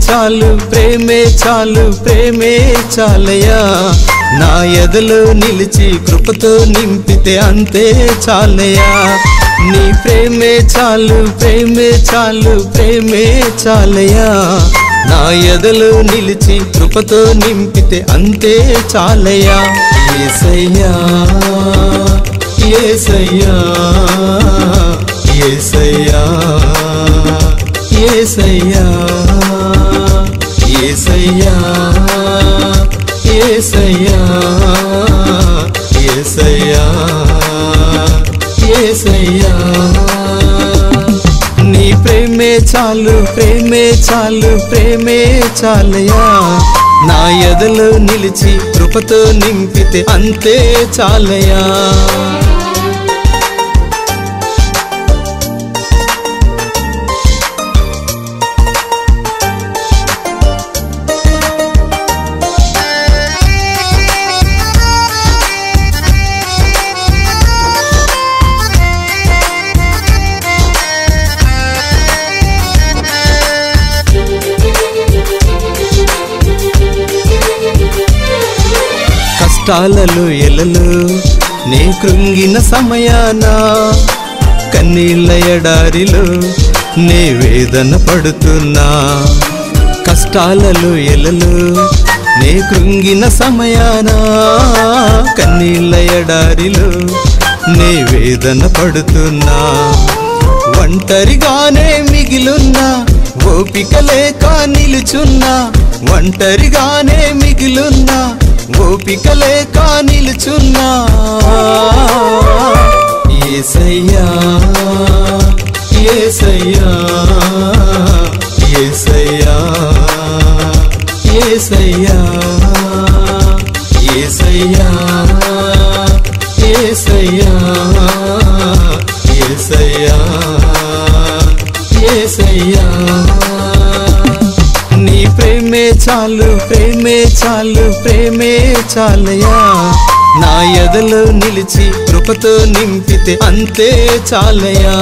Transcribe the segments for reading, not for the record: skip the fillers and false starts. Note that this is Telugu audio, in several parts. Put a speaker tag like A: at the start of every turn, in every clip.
A: చాలు ప్రేమే చాలు ప్రేమే చాలయ్యా నా ఎదలో నిలిచి కృపతో నింపితే అంతే చాలయ్యా నీ ప్రేమే చాలు ప్రేమే చాలు ప్రేమే చాలయ్యా నా ఎదలో నిలిచి కృపతో నింపితే అంతే చాలయ్యా యేసయ్యా యేసయ్యా యేసయ్యా యేసయ్యా యేసయ్యా యేసయ్యా యేసయ్యా యేసయ్యా నీ ప్రేమే చాలు ప్రేమే చాలు ప్రేమే చాలయ్యా నా ఎదలో నిలిచి కృపతో నింపితే అంతే చాలయ్యా కష్టాలలో ఎలలో నే కృంగిన సమయాన కన్నీళ్ళ ఎడారిలో నే వేదన పడుతున్నా కష్టాలలో ఎలలో నే కృంగిన సమయాన కన్నీళ్ళ ఎడారిలో నే వేదన పడుతున్నా ఒంటరిగానే మిగిలున్నా ఓపిక లేక నిలుచున్నా ఒంటరిగానే మిగిలున్నా ఓపిక లేక నిలుచున్నా యేసయ్యా యేసయ్యా యేసయ్యా యేసయ్యా యేసయ్యా యేసయ్యా యేసయ్యా యేసయ్యా నీ ప్రేమే చాలు ప్రేమే చాలు ప్రేమే చాలయ్యా నా ఎదలో నిలిచి కృపతో నింపితే అంతే చాలయ్యా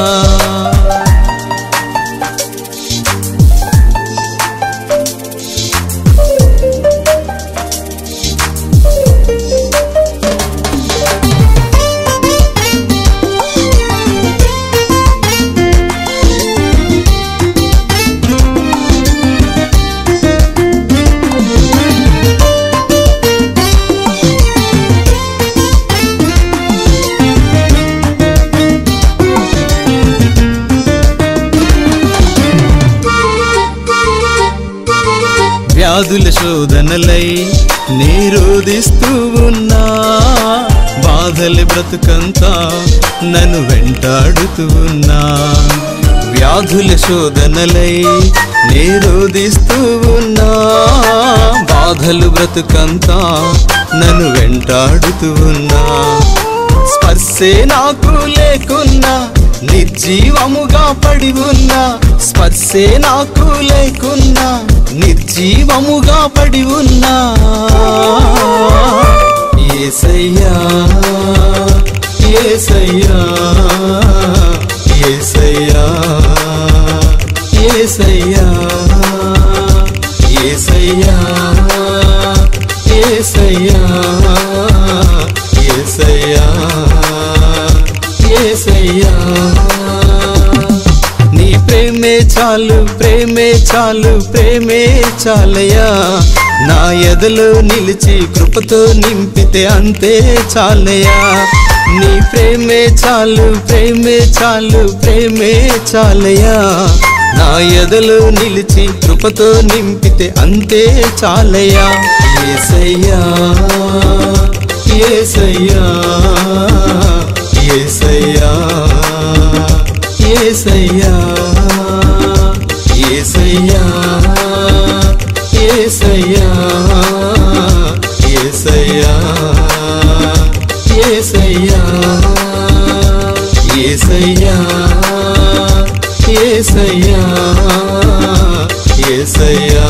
A: వ్యాధుల శోధనలై నీ రోదిస్తూ ఉన్నా బాధల బ్రతుకంతా నన్ను వెంటాడుతూ ఉన్నా వ్యాధుల శోధనలై నీ రోదిస్తూ ఉన్నా బాధలు బ్రతుకంతా నన్ను వెంటాడుతూ ఉన్నా స్పర్శే నాకు లేకున్నా నిర్జీవముగా పడి ఉన్నా స్పర్శే నాకు లేకున్నా నిర్జీవముగా పడి ఉన్నా యేసయ్యా యేసయ్యా యేసయ్యా యేసయ్యా యేసయ్యా యేసయ్యా యేసయ్యా యేసయ్యా నీ ప్రేమే చాలు ప్రేమే చాలు ప్రేమే చాలయ్యా నా ఎదలో నిలిచి కృపతో నింపితే అంతే చాలయ్యా నీ ప్రేమే చాలు ప్రేమే చాలు ప్రేమే చాలయ్యా నా ఎదలో నిలిచి కృపతో నింపితే అంతే చాలయ్యా యేసయ్యా యేసయ్యా యేసయ్యా యేసయ్యా యేసయ్యా యేసయ్యా యేసయ్యా యేసయ్యా యేసయ్యా యేసయ్యా యేసయ్యా